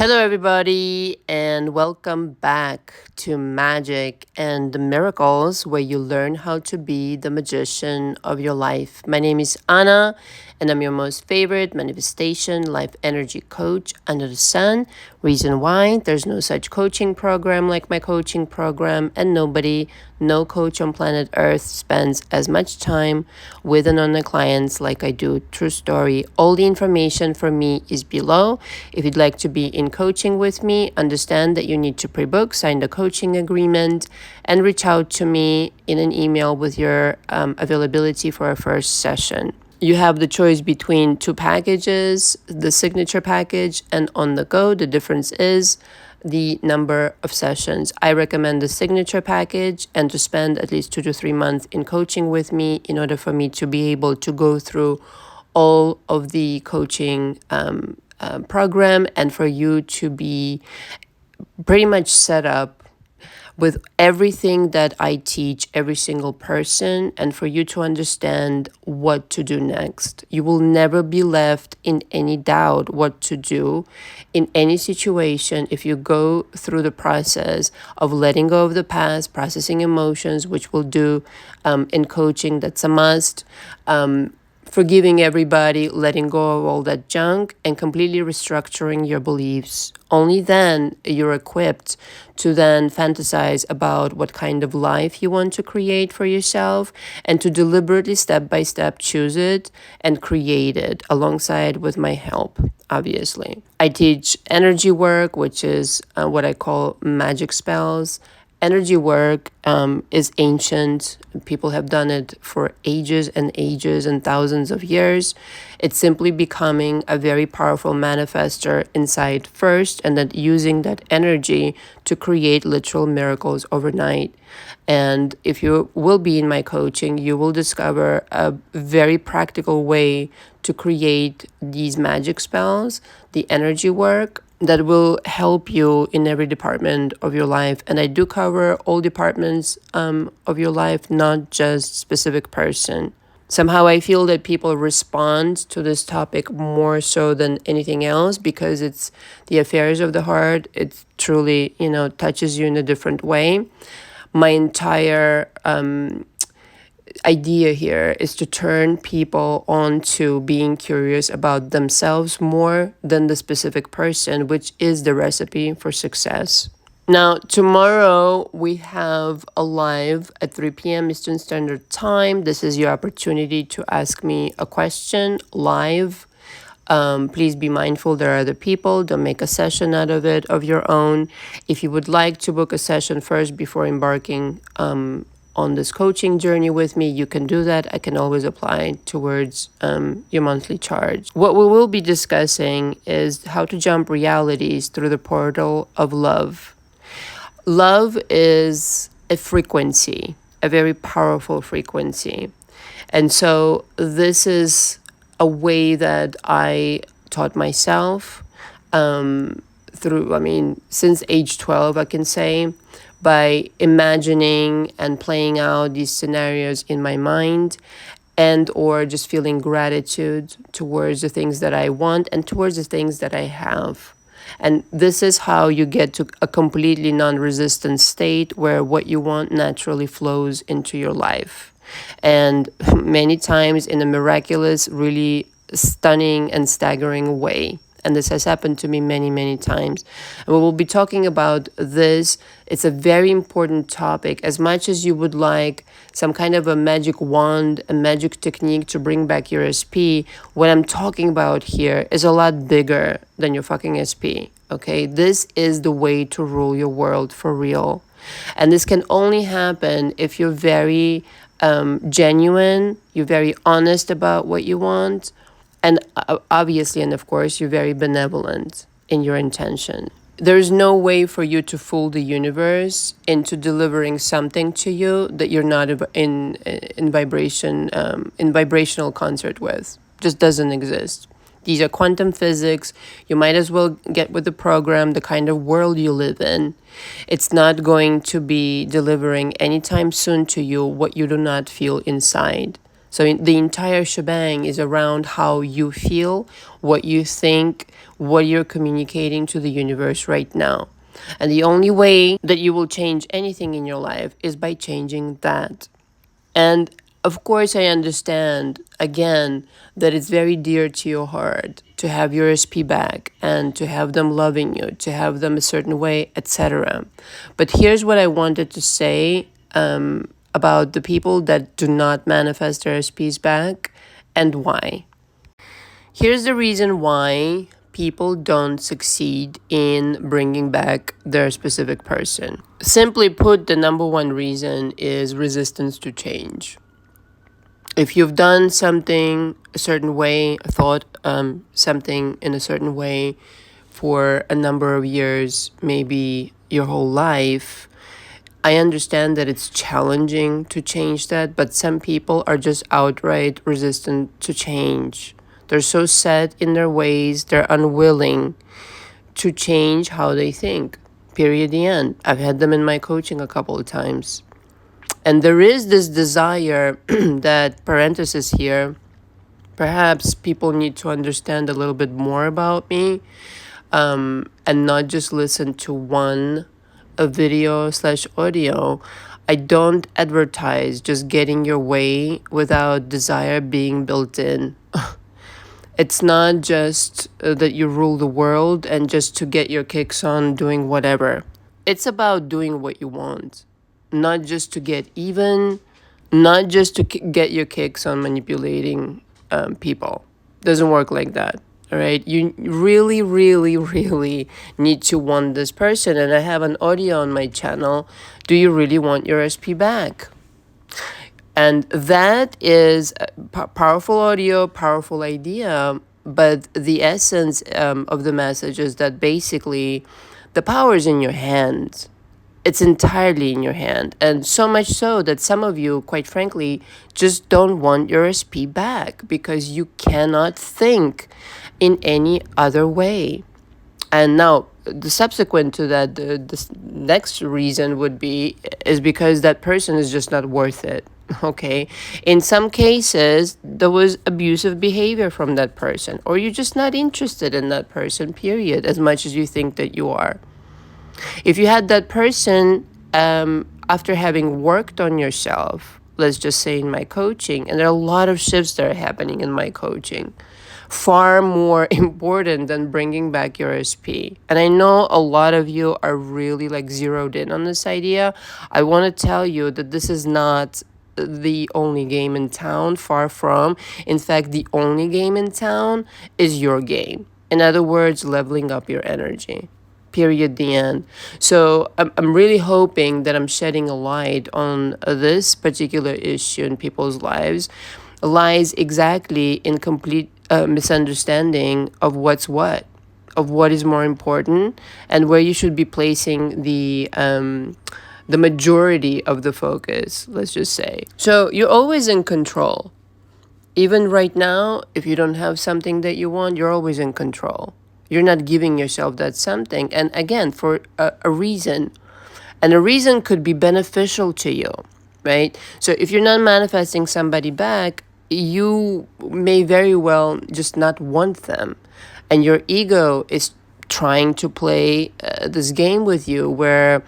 Hello, everybody, and welcome back to Magic and the Miracles, where you learn how to be the magician of your life. My name is Anna, and I'm your most favorite manifestation life energy coach under the sun. Reason why there's no such coaching program like my coaching program, and no coach on planet Earth spends as much time with and on the clients like I do. True story. All the information for me is below. If you'd like to be in coaching with me, understand that you need to pre-book, sign the coaching agreement, and reach out to me in an email with your availability for a first session. You have the choice between two packages, the signature package and on the go. The difference is the number of sessions. I recommend the signature package and to spend at least 2 to 3 months in coaching with me in order for me to be able to go through all of the coaching program and for you to be pretty much set up with everything that I teach every single person and for you to understand what to do next. You will never be left in any doubt what to do in any situation if you go through the process of letting go of the past, processing emotions, which we'll do in coaching. That's a must. Forgiving everybody, letting go of all that junk, and completely restructuring your beliefs. Only then you're equipped to then fantasize about what kind of life you want to create for yourself and to deliberately step by step choose it and create it alongside with my help, obviously. I teach energy work, which is what I call magic spells. Energy work is ancient. People have done it for ages and thousands of years. It's simply becoming a very powerful manifester inside first and then using that energy to create literal miracles overnight. And if you will be in my coaching, you will discover a very practical way to create these magic spells, the energy work, that will help you in every department of your life. And I do cover all departments of your life, not just specific person. Somehow I feel that people respond to this topic more so than anything else because it's the affairs of the heart. It truly, touches you in a different way. My entire idea here is to turn people on to being curious about themselves more than the specific person, which is the recipe for success. Now, tomorrow we have a live at 3 p.m. Eastern Standard Time. This is your opportunity to ask me a question live. Please be mindful there are other people. Don't make a session out of it of your own. If you would like to book a session first before embarking on this coaching journey with me, you can do that. I can always apply towards your monthly charge. What we will be discussing is how to jump realities through the portal of love. Love is a frequency, a very powerful frequency. And so this is a way that I taught myself since age 12, I can say, by imagining and playing out these scenarios in my mind and or just feeling gratitude towards the things that I want and towards the things that I have. And this is how you get to a completely non-resistant state where what you want naturally flows into your life. And many times in a miraculous, really stunning and staggering way. And this has happened to me many, many times. And we will be talking about this. It's a very important topic. As much as you would like some kind of a magic wand, a magic technique to bring back your SP, what I'm talking about here is a lot bigger than your fucking SP. Okay? This is the way to rule your world for real. And this can only happen if you're very genuine, you're very honest about what you want, and obviously, and of course, you're very benevolent in your intention. There's no way for you to fool the universe into delivering something to you that you're not in vibrational concert with. Just doesn't exist. These are quantum physics. You might as well get with the program, the kind of world you live in. It's not going to be delivering anytime soon to you what you do not feel inside. So the entire shebang is around how you feel, what you think, what you're communicating to the universe right now. And the only way that you will change anything in your life is by changing that. And of course, I understand, again, that it's very dear to your heart to have your SP back and to have them loving you, to have them a certain way, etc. But here's what I wanted to say about the people that do not manifest their SPs back and why. Here's the reason why people don't succeed in bringing back their specific person. Simply put, the number one reason is resistance to change. If you've done something a certain way, thought something in a certain way for a number of years, maybe your whole life, I understand that it's challenging to change that, but some people are just outright resistant to change. They're so set in their ways, they're unwilling to change how they think. Period, the end. I've had them in my coaching a couple of times. And there is this desire that, parenthesis here, perhaps people need to understand a little bit more about me, and not just listen to one a video/audio. I don't advertise just getting your way without desire being built in. It's not just that you rule the world and just to get your kicks on doing whatever. It's about doing what you want, not just to get even, not just to get your kicks on manipulating people. Doesn't work like that. All right. You really, really, really need to want this person. And I have an audio on my channel. Do you really want your SP back? And that is powerful audio, powerful idea. But the essence of the message is that basically the power is in your hands. It's entirely in your hand. And so much so that some of you, quite frankly, just don't want your SP back because you cannot think in any other way. And now, the subsequent to that, the next reason would be is because that person is just not worth it. Okay. In some cases, there was abusive behavior from that person, or you're just not interested in that person, period, as much as you think that you are. If you had that person after having worked on yourself, let's just say in my coaching, and there are a lot of shifts that are happening in my coaching, far more important than bringing back your SP. And I know a lot of you are really zeroed in on this idea. I want to tell you that this is not the only game in town, far from. In fact, the only game in town is your game. In other words, leveling up your energy. Period, the end. So I'm really hoping that I'm shedding a light on this particular issue in people's lives. Lies exactly in complete misunderstanding of what's what, of what is more important, and where you should be placing the majority of the focus, let's just say. So you're always in control. Even right now, if you don't have something that you want, you're always in control. You're not giving yourself that something. And again, for a reason. And a reason could be beneficial to you, right? So if you're not manifesting somebody back, you may very well just not want them. And your ego is trying to play this game with you where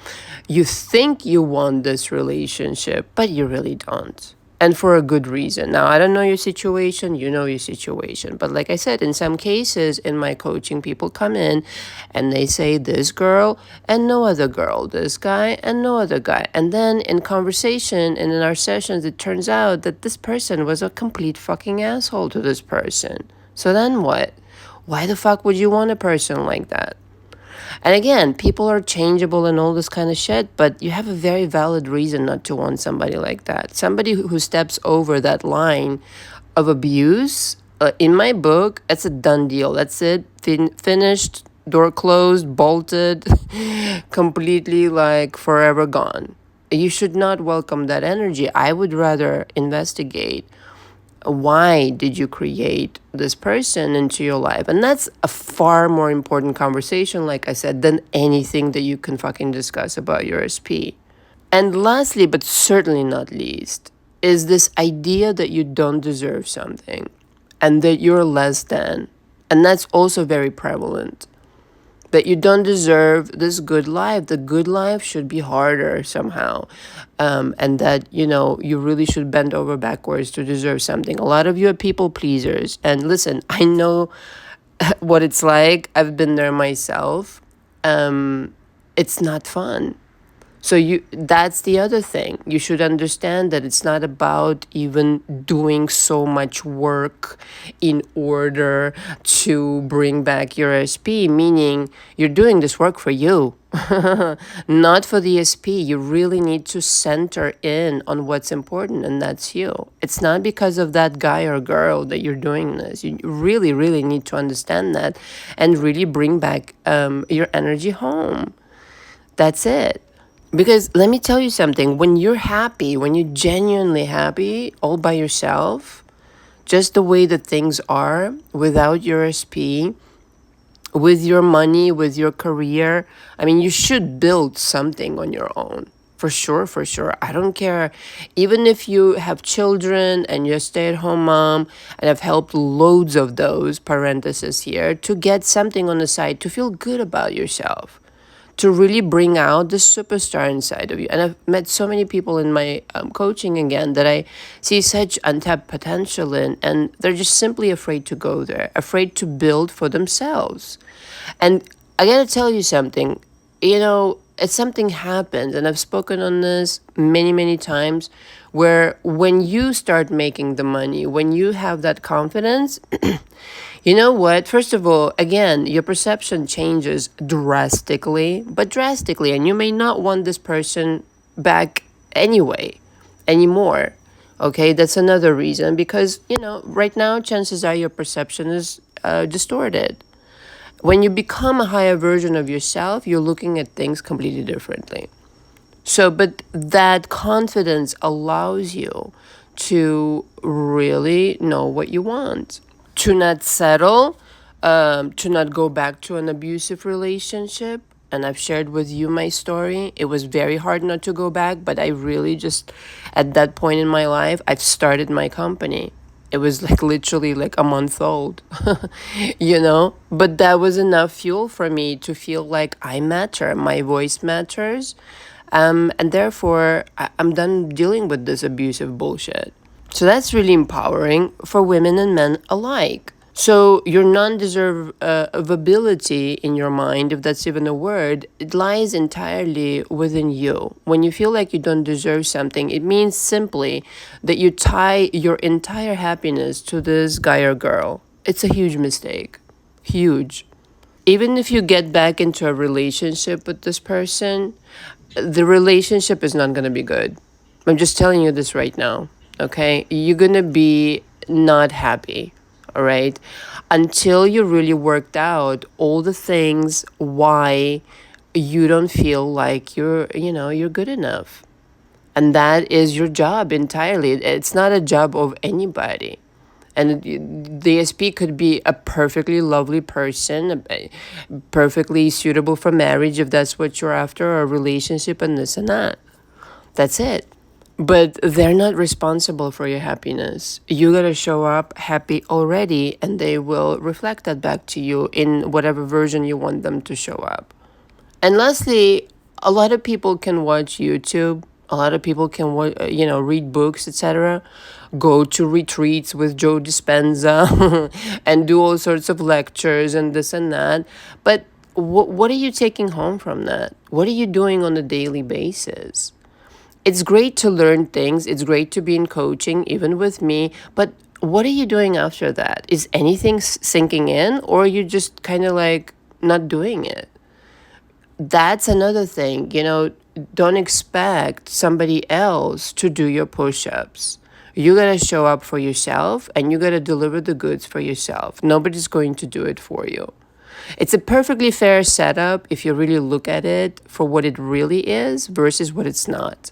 you think you want this relationship, but you really don't. And for a good reason. Now, I don't know your situation, you know your situation. But like I said, in some cases in my coaching, people come in and they say this girl and no other girl, this guy and no other guy. And then in conversation and in our sessions, it turns out that this person was a complete fucking asshole to this person. So then what? Why the fuck would you want a person like that? And again, people are changeable and all this kind of shit, but you have a very valid reason not to want somebody like that. Somebody who steps over that line of abuse, in my book, it's a done deal. That's it. Finished, door closed, bolted, completely forever gone. You should not welcome that energy. I would rather investigate why did you create this person into your life? And that's a far more important conversation, like I said, than anything that you can fucking discuss about your SP. And lastly, but certainly not least, is this idea that you don't deserve something and that you're less than. And that's also very prevalent. That you don't deserve this good life. The good life should be harder somehow. And that, you really should bend over backwards to deserve something. A lot of you are people pleasers. And listen, I know what it's like. I've been there myself. It's not fun. So that's the other thing. You should understand that it's not about even doing so much work in order to bring back your SP, meaning you're doing this work for you, not for the SP. You really need to center in on what's important, and that's you. It's not because of that guy or girl that you're doing this. You really, really need to understand that and really bring back your energy home. That's it. Because let me tell you something, when you're happy, when you're genuinely happy all by yourself, just the way that things are without your SP, with your money, with your career, I mean, you should build something on your own. For sure, for sure. I don't care. Even if you have children and you're a stay-at-home mom, and I've helped loads of those, parentheses here, to get something on the side, to feel good about yourself, to really bring out the superstar inside of you. And I've met so many people in my coaching again that I see such untapped potential in, and they're just simply afraid to go there, afraid to build for themselves. And I gotta tell you something, if something happens, and I've spoken on this many, many times, where when you start making the money, when you have that confidence, you know what? First of all, again, your perception changes drastically, and you may not want this person back anymore. Okay, that's another reason because, right now, chances are your perception is distorted. When you become a higher version of yourself, you're looking at things completely differently. So, but that confidence allows you to really know what you want, to not settle, to not go back to an abusive relationship. And I've shared with you my story. It was very hard not to go back, but I really just, at that point in my life, I've started my company. It was literally a month old, but that was enough fuel for me to feel like I matter, my voice matters. And therefore, I'm done dealing with this abusive bullshit. So that's really empowering for women and men alike. So your non-deservability in your mind, if that's even a word, it lies entirely within you. When you feel like you don't deserve something, it means simply that you tie your entire happiness to this guy or girl. It's a huge mistake. Huge. Even if you get back into a relationship with this person, the relationship is not going to be good. I'm just telling you this right now, okay? You're going to be not happy. All right, until you really worked out all the things why you don't feel like you're good enough. And that is your job entirely. It's not a job of anybody. And the SP could be a perfectly lovely person, perfectly suitable for marriage if that's what you're after, or a relationship and this and that. That's it. But they're not responsible for your happiness. You gotta show up happy already, and they will reflect that back to you in whatever version you want them to show up. And lastly, a lot of people can watch YouTube. A lot of people can, read books, etc. Go to retreats with Joe Dispenza and do all sorts of lectures and this and that. But what are you taking home from that? What are you doing on a daily basis? It's great to learn things. It's great to be in coaching, even with me. But what are you doing after that? Is anything sinking in, or are you just kind of not doing it? That's another thing. Don't expect somebody else to do your push-ups. You got to show up for yourself, and you got to deliver the goods for yourself. Nobody's going to do it for you. It's a perfectly fair setup if you really look at it for what it really is versus what it's not.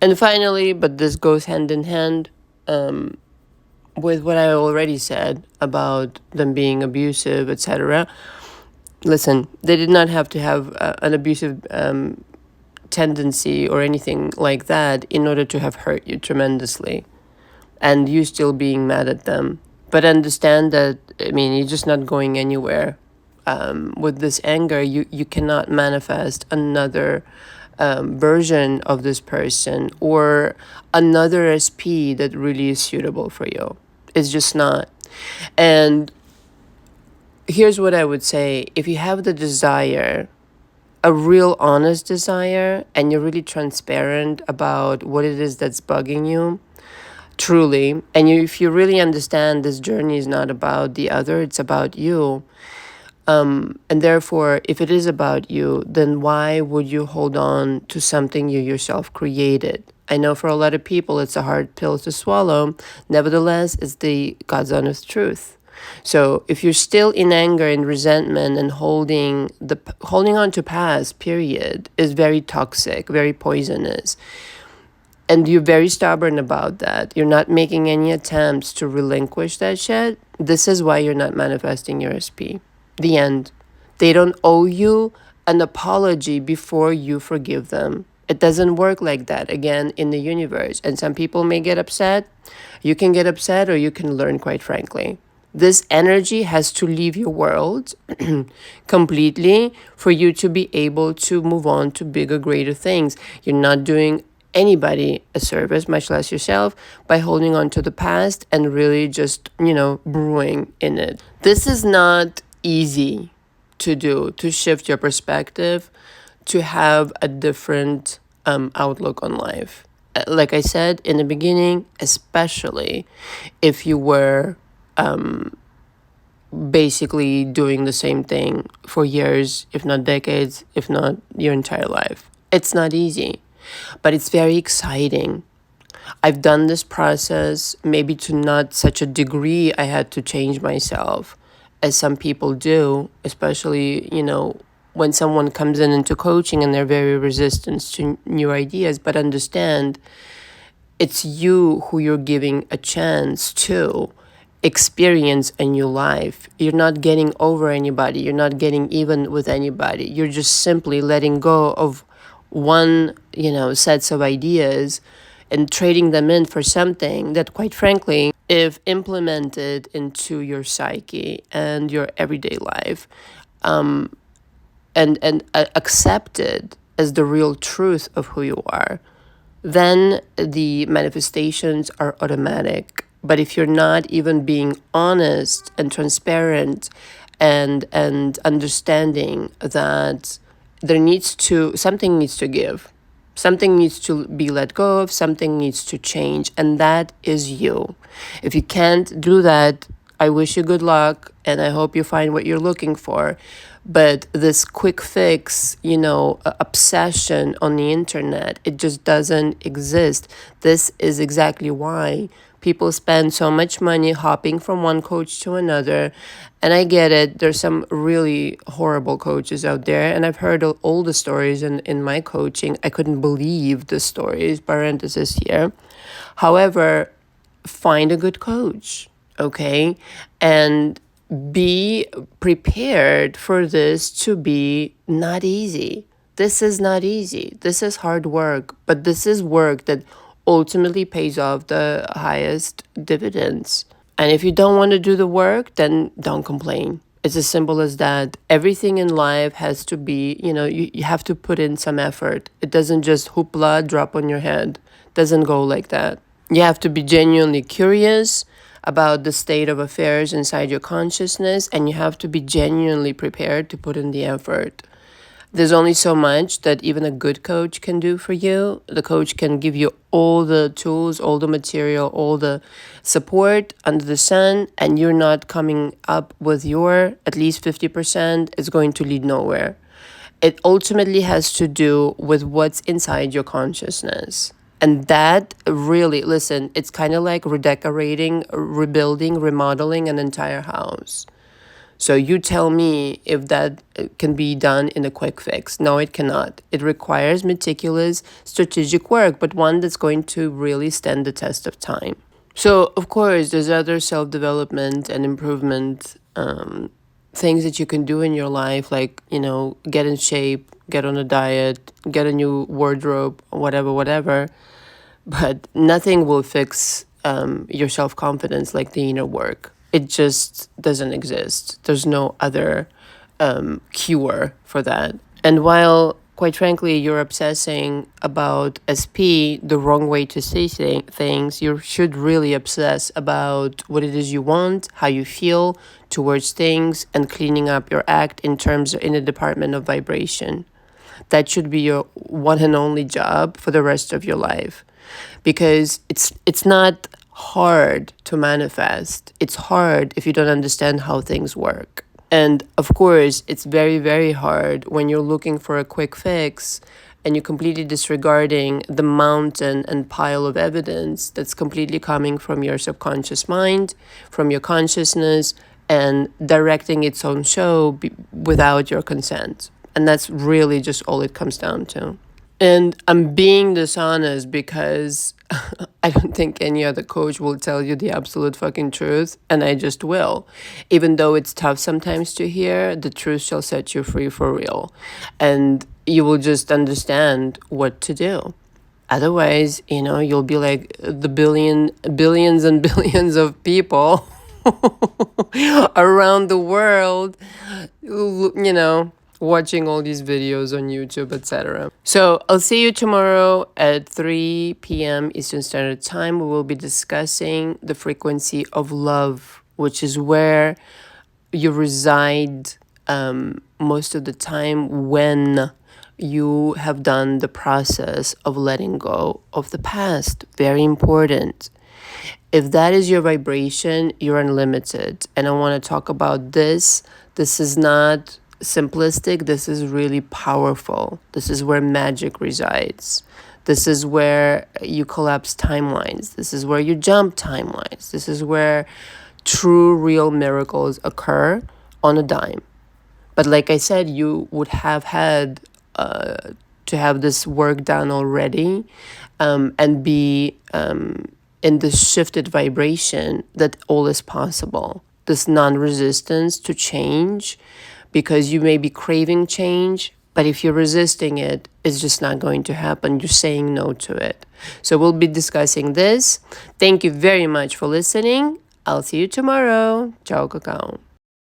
And finally, but this goes hand in hand with what I already said about them being abusive, etc. Listen, they did not have to have an abusive tendency or anything like that in order to have hurt you tremendously. and you still being mad at them. But understand that, I mean, you're just not going anywhere. With this anger, you cannot manifest another version of this person or another SP that really is suitable for you. It's just not. And here's what I would say: if you have the desire, a real honest desire, and you're really transparent about what it is that's bugging you, truly, and if you really understand this journey is not about the other, it's about you. And therefore, if it is about you, then why would you hold on to something you yourself created? I know for a lot of people it's a hard pill to swallow. Nevertheless, it's the God's honest truth. So if you're still in anger and resentment and holding on to past, period, is very toxic, very poisonous. And you're very stubborn about that. You're not making any attempts to relinquish that shit. This is why you're not manifesting your SP. The end. They don't owe you an apology before you forgive them. It doesn't work like that, again, in the universe. And some people may get upset. You can get upset or you can learn, quite frankly. This energy has to leave your world completely for you to be able to move on to bigger, greater things. You're not doing anybody a service, much less yourself, by holding on to the past and really just, brewing in it. This is not easy to do, to shift your perspective, to have a different outlook on life. Like I said in the beginning, especially if you were basically doing the same thing for years, if not decades, if not your entire life. It's not easy, but it's very exciting. I've done this process, maybe to not such a degree I had to change myself as some people do, especially, when someone comes into coaching and they're very resistant to new ideas. But understand, it's you who you're giving a chance to experience a new life. You're not getting over anybody. You're not getting even with anybody. You're just simply letting go of one, sets of ideas and trading them in for something that, quite frankly, if implemented into your psyche and your everyday life, and accepted as the real truth of who you are, then the manifestations are automatic. But if you're not even being honest and transparent and understanding that something needs to give, something needs to be let go of, something needs to change, and that is you. If you can't do that, I wish you good luck, and I hope you find what you're looking for. But this quick fix, obsession on the internet, it just doesn't exist. This is exactly why people spend so much money hopping from one coach to another. And I get it. There's some really horrible coaches out there. And I've heard all the stories in my coaching. I couldn't believe the stories, parenthesis here. However, find a good coach, okay? And be prepared for this to be not easy. This is not easy. This is hard work, but this is work that ultimately pays off the highest dividends. And if you don't want to do the work, then don't complain. It's as simple as that. Everything in life has to be, you have to put in some effort. It doesn't just hoopla, drop on your head. It doesn't go like that. You have to be genuinely curious about the state of affairs inside your consciousness, and you have to be genuinely prepared to put in the effort. There's only so much that even a good coach can do for you. The coach can give you all the tools, all the material, all the support under the sun, and you're not coming up with your at least 50%. It's going to lead nowhere. It ultimately has to do with what's inside your consciousness. And that really, listen, it's kind of like redecorating, rebuilding, remodeling an entire house. So you tell me if that can be done in a quick fix. No, it cannot. It requires meticulous, strategic work, but one that's going to really stand the test of time. So, of course, there's other self-development and improvement things that you can do in your life, like, get in shape, get on a diet, get a new wardrobe, whatever. But nothing will fix your self-confidence, like the inner work. It just doesn't exist. There's no other cure for that. And while, quite frankly, you're obsessing about SP, the wrong way to say things, you should really obsess about what it is you want, how you feel towards things, and cleaning up your act in terms in the department of vibration. That should be your one and only job for the rest of your life, because it's not hard to manifest. It's hard if you don't understand how things work. And of course, it's very, very hard when you're looking for a quick fix and you're completely disregarding the mountain and pile of evidence that's completely coming from your subconscious mind, from your consciousness, and directing its own show without your consent. And that's really just all it comes down to. And I'm being dishonest because I don't think any other coach will tell you the absolute fucking truth, and I just will. Even though it's tough sometimes to hear, the truth shall set you free for real. And you will just understand what to do. Otherwise, you'll be like the billions and billions of people around the world, watching all these videos on YouTube, etc. So I'll see you tomorrow at 3 p.m. Eastern Standard Time. We will be discussing the frequency of love, which is where you reside most of the time when you have done the process of letting go of the past. Very important. If that is your vibration, you're unlimited. And I want to talk about this. This is not simplistic. This is really powerful. This is where magic resides. This is where you collapse timelines. This is where you jump timelines. This is where true, real miracles occur on a dime. But like I said, you would have had to have this work done already and be in this shifted vibration that all is possible. This non-resistance to change, because you may be craving change, but if you're resisting it, it's just not going to happen. You're saying no to it. So we'll be discussing this. Thank you very much for listening. I'll see you tomorrow. Ciao, cacao.